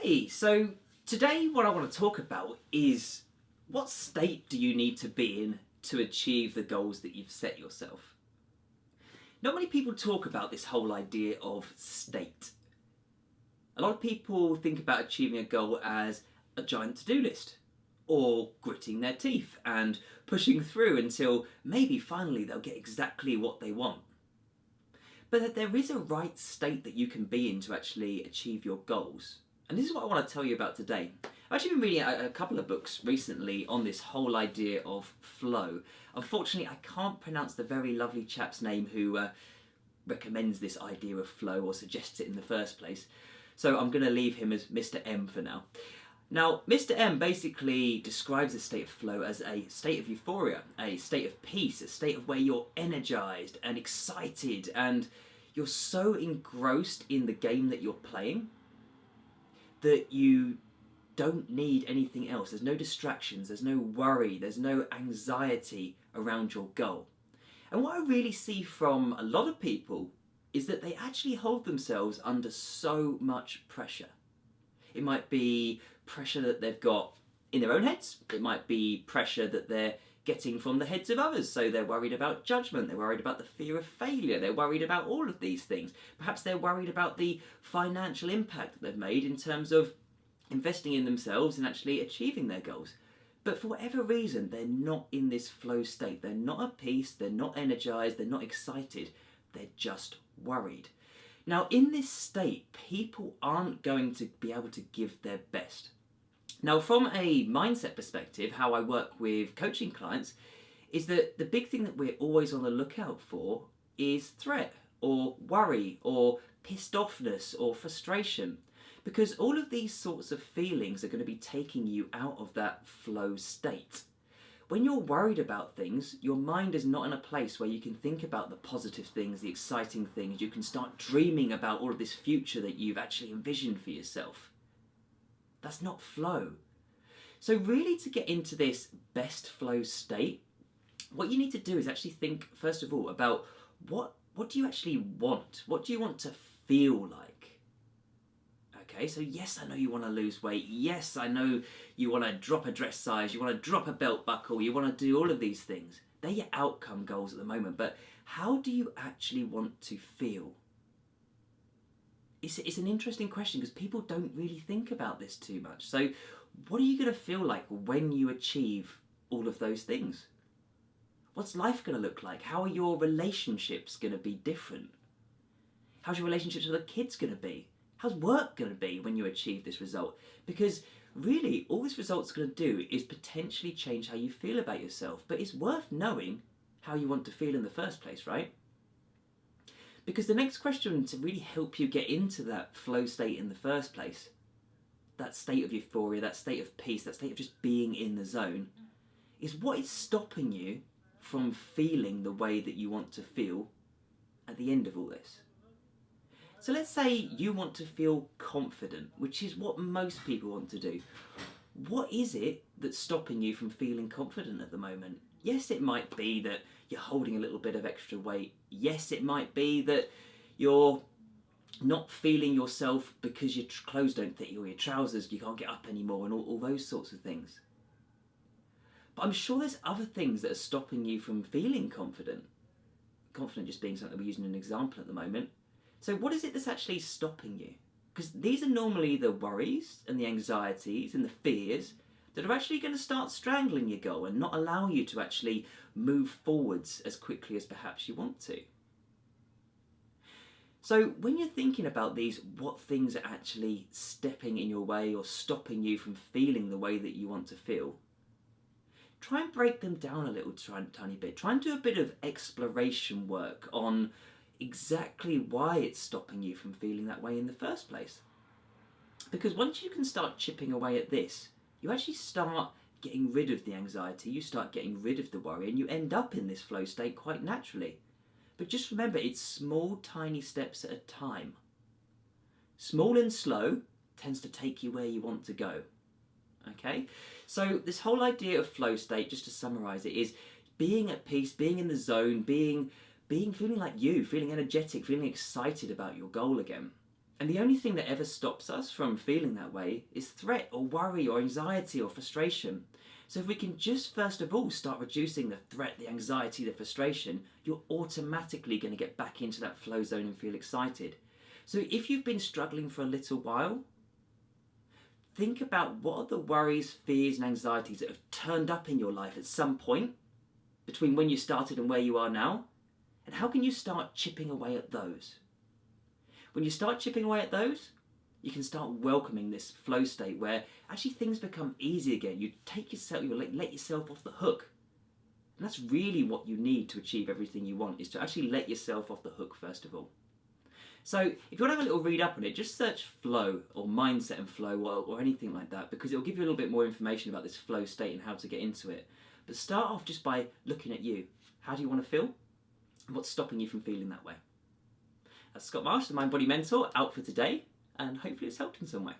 Hey, so today what I want to talk about is what state do you need to be in to achieve the goals that you've set yourself? Not many people talk about this whole idea of state. A lot of people think about achieving a goal as a giant to-do list, or gritting their teeth and pushing through until maybe finally they'll get exactly what they want. But that there is a right state that you can be in to actually achieve your goals. And this is what I want to tell you about today. I've actually been reading a couple of books recently on this whole idea of flow. Unfortunately, I can't pronounce the very lovely chap's name who recommends this idea of flow or suggests it in the first place. So I'm going to leave him as Mr. M for now. Now, Mr. M basically describes this state of flow as a state of euphoria, a state of peace, a state of where you're energized and excited and you're so engrossed in the game that you're playing that you don't need anything else. There's no distractions, there's no worry, there's no anxiety around your goal. And what I really see from a lot of people is that they actually hold themselves under so much pressure. It might be pressure that they've got in their own heads. It might be pressure that they're getting from the heads of others. So they're worried about judgment, they're worried about the fear of failure, they're worried about all of these things. Perhaps they're worried about the financial impact that they've made in terms of investing in themselves and actually achieving their goals. But for whatever reason, they're not in this flow state. They're not at peace, they're not energized, they're not excited, they're just worried. Now, in this state, people aren't going to be able to give their best. Now, from a mindset perspective, how I work with coaching clients is that the big thing that we're always on the lookout for is threat or worry or pissed offness or frustration, because all of these sorts of feelings are going to be taking you out of that flow state. When you're worried about things, your mind is not in a place where you can think about the positive things, the exciting things. You can start dreaming about all of this future that you've actually envisioned for yourself. That's not flow. So really, to get into this best flow state, what you need to do is actually think, first of all, about what do you actually want? What do you want to feel like? Okay, so yes, I know you want to lose weight. Yes, I know you want to drop a dress size. You want to drop a belt buckle. You want to do all of these things. They're your outcome goals at the moment. But how do you actually want to feel? It's an interesting question because people don't really think about this too much. So what are you going to feel like when you achieve all of those things? What's life going to look like? How are your relationships going to be different? How's your relationships with the kids going to be? How's work going to be when you achieve this result? Because really, all this result's going to do is potentially change how you feel about yourself. But it's worth knowing how you want to feel in the first place, right? Because the next question to really help you get into that flow state in the first place, that state of euphoria, that state of peace, that state of just being in the zone, is what is stopping you from feeling the way that you want to feel at the end of all this. So let's say you want to feel confident, which is what most people want to do. What is it that's stopping you from feeling confident at the moment? Yes, it might be that you're holding a little bit of extra weight. Yes, it might be that you're not feeling yourself because your clothes don't fit you, or your trousers, you can't get up anymore, and all those sorts of things. But I'm sure there's other things that are stopping you from feeling confident. Confident just being something we're using an example at the moment. So what is it that's actually stopping you? Because these are normally the worries and the anxieties and the fears that are actually going to start strangling your goal and not allow you to actually move forwards as quickly as perhaps you want to. So when you're thinking about these, what things are actually stepping in your way or stopping you from feeling the way that you want to feel, try and break them down a little tiny bit. Try and do a bit of exploration work on exactly why it's stopping you from feeling that way in the first place. Because once you can start chipping away at this, you actually start getting rid of the anxiety, you start getting rid of the worry, and you end up in this flow state quite naturally. But just remember, it's small, tiny steps at a time. Small and slow tends to take you where you want to go. Okay? So this whole idea of flow state, just to summarize it, is being at peace, being in the zone, feeling like you, feeling energetic, feeling excited about your goal again. And the only thing that ever stops us from feeling that way is threat or worry or anxiety or frustration. So if we can just first of all start reducing the threat, the anxiety, the frustration, you're automatically going to get back into that flow zone and feel excited. So if you've been struggling for a little while, think about what are the worries, fears and anxieties that have turned up in your life at some point between when you started and where you are now, and how can you start chipping away at those? When you start chipping away at those, you can start welcoming this flow state where actually things become easy again. You let yourself off the hook. And that's really what you need to achieve everything you want, is to actually let yourself off the hook first of all. So if you want to have a little read up on it, just search flow or mindset and flow or anything like that, because it'll give you a little bit more information about this flow state and how to get into it. But start off just by looking at you. How do you want to feel? And what's stopping you from feeling that way? That's Scott Marsh, the Mind Body Mentor, out for today, and hopefully it's helped in some way.